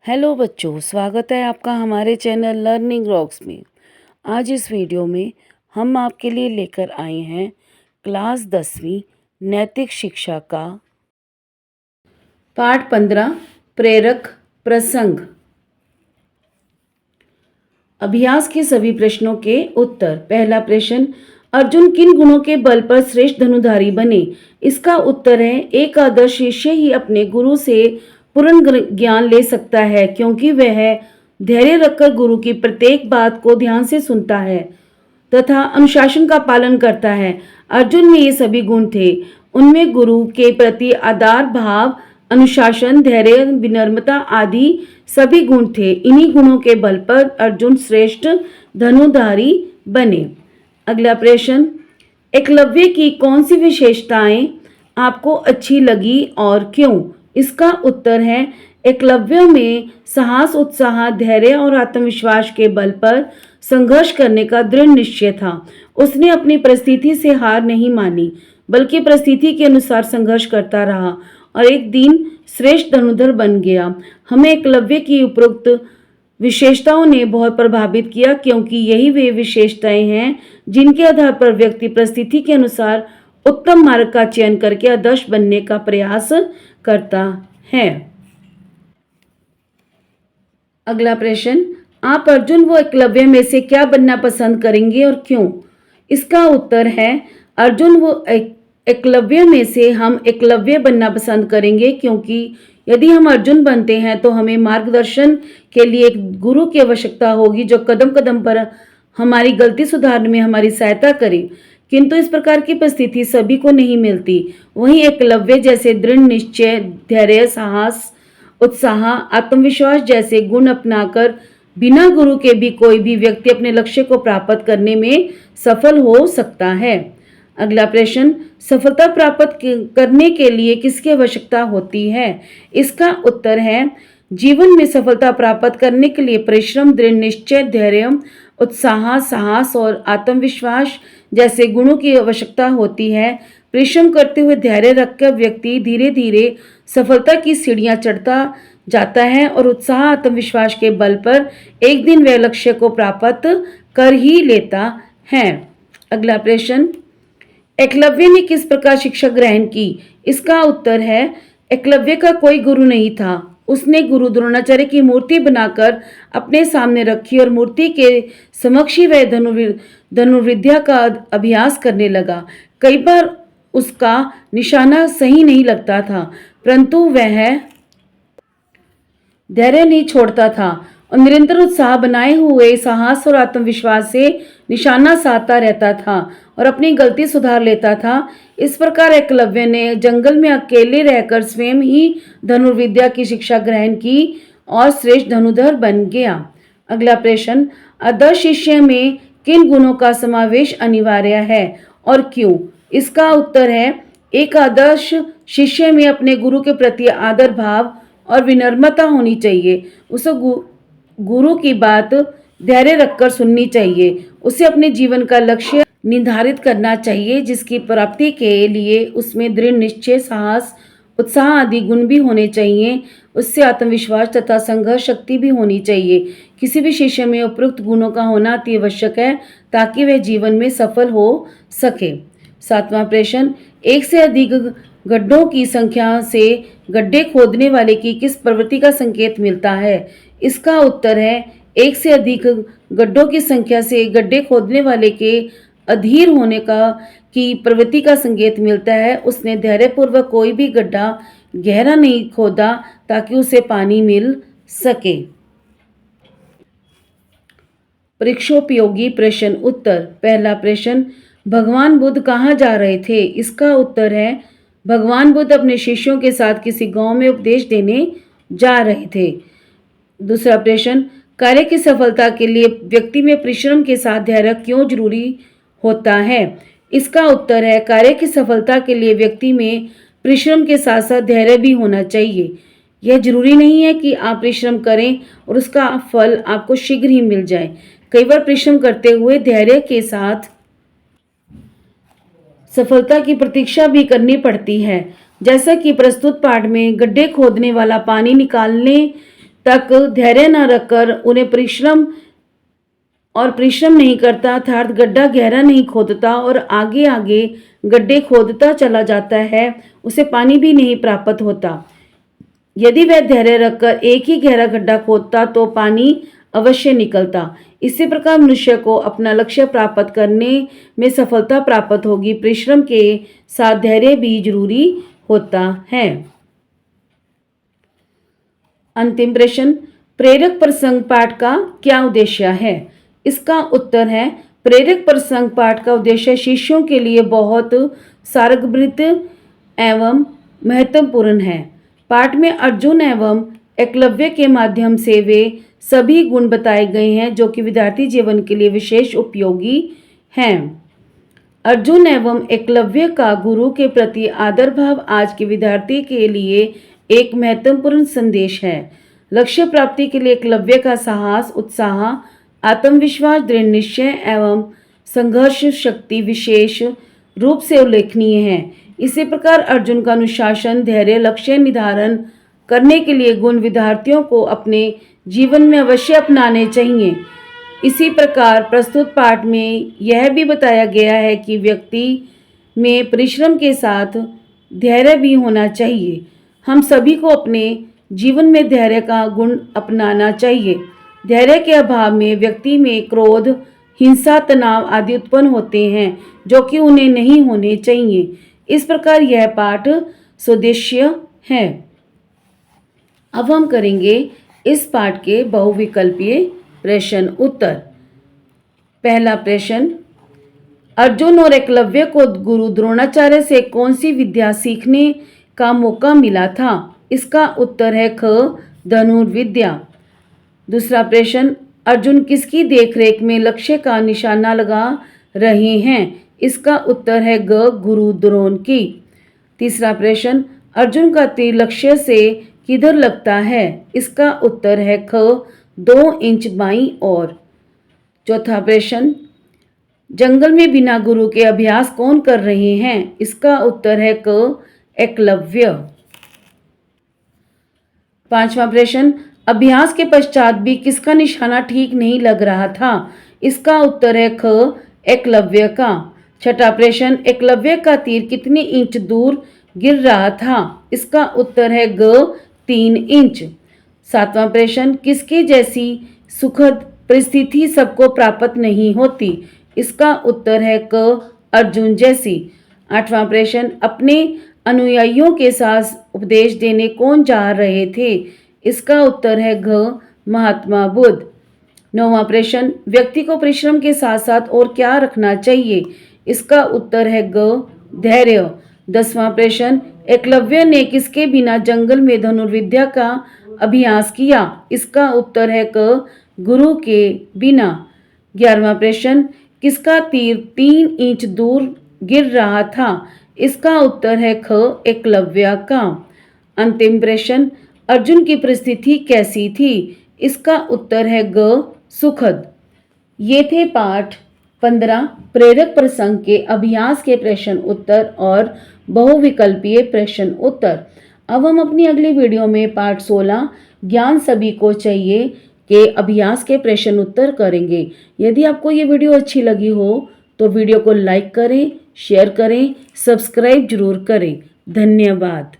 Hello बच्चों, स्वागत है आपका हमारे चैनल लर्निंग रॉक्स में। आज इस वीडियो में हम आपके लिए लेकर आए हैं क्लास 10वीं नैतिक शिक्षा का पाठ 15 प्रेरक प्रसंग। अभ्यास के सभी प्रश्नों के उत्तर। पहला प्रश्न, अर्जुन किन गुणों के बल पर श्रेष्ठ धनुधारी बने? इसका उत्तर है, एक आदर्श शिष्य ही अपने गुरु से पूर्ण ज्ञान ले सकता है, क्योंकि वह धैर्य रखकर गुरु की प्रत्येक बात को ध्यान से सुनता है तथा अनुशासन का पालन करता है। अर्जुन में ये सभी गुण थे। उनमें गुरु के प्रति आदर भाव, अनुशासन, धैर्य, विनम्रता आदि सभी गुण थे। इन्हीं गुणों के बल पर अर्जुन श्रेष्ठ धनुधारी बने। अगला प्रश्न, एकलव्य की कौन सी विशेषताएं आपको अच्छी लगी और क्यों? इसका उत्तर है, एकलव्य में साहस, उत्साह, धैर्य और आत्मविश्वास के बल पर संघर्ष करने का दृढ़ निश्चय था। उसने अपनी परिस्थिति से हार नहीं मानी, बल्कि परिस्थिति के अनुसार संघर्ष करता रहा और एक दिन श्रेष्ठ धनुर्धर बन गया। हमें एकलव्य की उपरोक्त विशेषताओं ने बहुत प्रभावित किया, क्योंकि यही वे विशेषताएं हैं जिनके आधार पर व्यक्ति परिस्थिति के अनुसार उत्तम मार्ग का चयन करके आदर्श बनने का प्रयास करता है। अगला प्रश्न, आप अर्जुन व एकलव्य में से क्या बनना पसंद करेंगे और क्यों? इसका उत्तर है, अर्जुन व एकलव्य में से हम एकलव्य बनना पसंद करेंगे, क्योंकि यदि हम अर्जुन बनते हैं तो हमें मार्गदर्शन के लिए एक गुरु की आवश्यकता होगी जो कदम कदम पर हमारी गलती सुधारने में हमारी सहायता करे। किंतु इस प्रकार की परिस्थिति सभी को नहीं मिलती। वहीं एकलव्य जैसे दृढ़ निश्चय, धैर्य, साहस, उत्साह, आत्मविश्वास जैसे गुण अपनाकर बिना गुरु के भी कोई भी व्यक्ति अपने लक्ष्य को प्राप्त करने में सफल हो सकता है। अगला प्रश्न, सफलता प्राप्त करने के लिए किसकी आवश्यकता होती है? इसका उत्तर है, जीवन में सफलता प्राप्त करने के लिए परिश्रम, दृढ़ निश्चय, धैर्य, उत्साह, साहस और आत्मविश्वास जैसे गुणों की आवश्यकता होती है। परिश्रम करते हुए धैर्य रखकर व्यक्ति धीरे धीरे सफलता की सीढ़ियां चढ़ता जाता है और उत्साह, आत्मविश्वास के बल पर एक दिन वह लक्ष्य को प्राप्त कर ही लेता है। अगला प्रश्न, एकलव्य ने किस प्रकार शिक्षा ग्रहण की? इसका उत्तर है, एकलव्य का कोई गुरु नहीं था। उसने गुरु द्रोणाचार्य की मूर्ति बनाकर अपने सामने रखी और मूर्ति के समक्ष ही वह धनुर्विद्या का अभ्यास करने लगा। कई बार उसका निशाना सही नहीं लगता था, परंतु वह धैर्य नहीं छोड़ता था और निरंतर उत्साह बनाए हुए साहस और आत्मविश्वास से निशाना साधता रहता था और अपनी गलती सुधार लेता था। इस प्रकार एकलव्य ने जंगल में अकेले रहकर स्वयं ही धनुर्विद्या की शिक्षा ग्रहण की और श्रेष्ठ धनुर्धर बन गया। अगला प्रश्न, आदर्श शिष्य में किन गुणों का समावेश अनिवार्य है और क्यों? इसका उत्तर है, एक आदर्श शिष्य में अपने गुरु के प्रति आदर भाव और विनम्रता होनी चाहिए। उसे गुरु की बात धैर्य रखकर सुननी चाहिए। उसे अपने जीवन का लक्ष्य निर्धारित करना चाहिए, जिसकी प्राप्ति के लिए उसमें दृढ़ निश्चय, साहस, उत्साह आदि गुण भी होने चाहिए। उससे आत्मविश्वास तथा संघर्ष शक्ति भी होनी चाहिए। किसी भी शिष्य में उपयुक्त गुणों का होना अति आवश्यक है, ताकि वह जीवन में सफल हो सके। सातवां प्रश्न, एक से अधिक गड्ढों की संख्या से गड्ढे खोदने वाले की किस प्रवृत्ति का संकेत मिलता है? इसका उत्तर है, एक से अधिक गड्ढों की संख्या से गड्ढे खोदने वाले के अधीर होने की प्रवृत्ति का संकेत मिलता है। उसने धैर्यपूर्वक कोई भी गड्ढा गहरा नहीं खोदा ताकि उसे पानी मिल सके। परीक्षोपयोगी प्रश्न उत्तर। पहला प्रश्न, भगवान बुद्ध कहाँ जा रहे थे? इसका उत्तर है, भगवान बुद्ध अपने शिष्यों के साथ किसी गांव में उपदेश देने जा रहे थे। दूसरा प्रश्न, कार्य की सफलता के लिए व्यक्ति में परिश्रम के साथ धैर्य क्यों जरूरी होता है? इसका उत्तर है, कार्य की सफलता के लिए व्यक्ति में परिश्रम के साथ साथ धैर्य भी होना चाहिए। यह जरूरी नहीं है कि आप परिश्रम करें और उसका फल आपको शीघ्र ही मिल जाए। कई बार परिश्रम करते हुए धैर्य के साथ सफलता की प्रतीक्षा भी करनी पड़ती है। जैसा कि प्रस्तुत पाठ में गड्ढे खोदने वाला पानी निकालने तक धैर्य न रखकर उन्हें परिश्रम नहीं करता, अर्थात गड्ढा गहरा नहीं खोदता और आगे आगे गड्ढे खोदता चला जाता है, उसे पानी भी नहीं प्राप्त होता। यदि वह धैर्य रखकर एक ही गहरा गड्ढा खोदता तो पानी अवश्य निकलता। इसी प्रकार मनुष्य को अपना लक्ष्य प्राप्त करने में सफलता प्राप्त होगी। परिश्रम के साथ धैर्य भी जरूरी होता है। अंतिम प्रश्न, प्रेरक प्रसंग पाठ का क्या उद्देश्य है? इसका उत्तर है, प्रेरक प्रसंग पाठ का उद्देश्य शिष्यों के लिए बहुत सारगर्भित एवं महत्वपूर्ण है। पाठ में अर्जुन एवं एकलव्य के माध्यम से वे सभी गुण बताए गए हैं जो कि विद्यार्थी जीवन के लिए विशेष उपयोगी हैं। अर्जुन एवं एकलव्य का गुरु के प्रति आदर भाव आज के विद्यार्थी के लिए एक महत्वपूर्ण संदेश है। लक्ष्य प्राप्ति के लिए एकलव्य का साहस, उत्साह, आत्मविश्वास, दृढ़ निश्चय एवं संघर्ष शक्ति विशेष रूप से उल्लेखनीय है। इसी प्रकार अर्जुन का अनुशासन, धैर्य, लक्ष्य निर्धारण करने के लिए गुण विद्यार्थियों को अपने जीवन में अवश्य अपनाने चाहिए। इसी प्रकार प्रस्तुत पाठ में यह भी बताया गया है कि व्यक्ति में परिश्रम के साथ धैर्य भी होना चाहिए। हम सभी को अपने जीवन में धैर्य का गुण अपनाना चाहिए। धैर्य के अभाव में व्यक्ति में क्रोध, हिंसा, तनाव आदि उत्पन्न होते हैं जो कि उन्हें नहीं होने चाहिए। इस प्रकार यह पाठ सुउद्देश्य है। अब हम करेंगे इस पाठ के बहुविकल्पीय प्रश्न उत्तर। पहला प्रश्न, अर्जुन और एकलव्य को गुरु द्रोणाचार्य से कौन सी विद्या सीखने का मौका मिला था? इसका उत्तर है ख, धनुर्विद्या। दूसरा प्रश्न, अर्जुन किसकी देखरेख में लक्ष्य का निशाना लगा रहे हैं? इसका उत्तर है ग, गुरु द्रोण की। तीसरा प्रश्न, अर्जुन का तीर लक्ष्य से किधर लगता है? इसका उत्तर है ख, 2 इंच बाईं ओर। चौथा प्रश्न, जंगल में बिना गुरु के अभ्यास कौन कर रहे हैं? इसका उत्तर है क, एकलव्य। पांचवा प्रश्न, अभ्यास के पश्चात भी किसका निशाना ठीक नहीं लग रहा था? इसका उत्तर है ख, एकलव्य का। छठा प्रश्न, एकलव्य का तीर कितने इंच दूर गिर रहा था? इसका उत्तर है ग, 3 इंच। सातवां प्रश्न, किसके जैसी सुखद परिस्थिति सबको प्राप्त नहीं होती? इसका उत्तर है क, अर्जुन जैसी। आठवां प्रश्न, अपने अनुयायियों के साथ उपदेश देने कौन जा रहे थे? इसका उत्तर है घ, महात्मा बुद्ध। नौवां प्रश्न, व्यक्ति को परिश्रम के साथ साथ और क्या रखना चाहिए? इसका उत्तर है ग, धैर्य। 10वां प्रश्न, एकलव्य ने किसके बिना जंगल में धनुर्विद्या का अभ्यास किया? इसका उत्तर है क, गुरु के बिना। 11वां प्रश्न, किसका तीर 3 इंच दूर गिर रहा था? इसका उत्तर है ख, एकलव्य का। अंतिम प्रश्न, अर्जुन की परिस्थिति कैसी थी? इसका उत्तर है ग, सुखद। ये थे पाठ 15 प्रेरक प्रसंग के अभ्यास के प्रश्न उत्तर और बहुविकल्पीय प्रश्न उत्तर। अब हम अपनी अगली वीडियो में पाठ 16 ज्ञान सभी को चाहिए के अभ्यास के प्रश्न उत्तर करेंगे। यदि आपको ये वीडियो अच्छी लगी हो तो वीडियो को लाइक करें, शेयर करें, सब्सक्राइब जरूर करें। धन्यवाद।